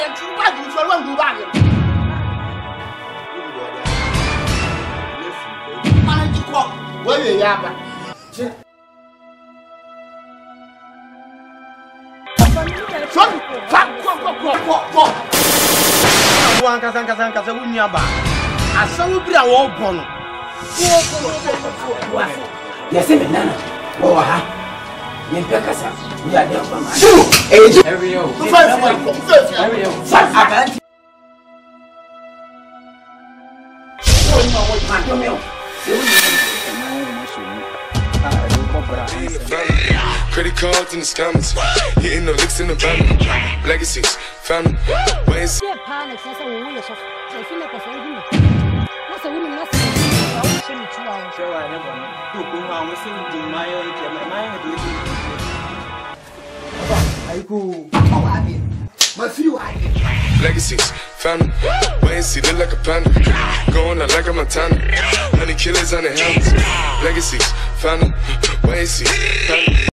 钱出半途说乱赌吧你。妈一光，我也压吧。说，发，过。我安kasa wunya ba. Asawu bra wo bono. Wa. Yase me nana. Wo ha. Yen pe kasa. We are there for man. Every yo. Every yo. Akanti. Credit cards in the scammers, hitting the licks in the van. Legacies, family, ways. Legacies, family, ways. See, look like a panda, going out like a Montana. Honey killers on the helmets. Legacies, family, ways. See, family.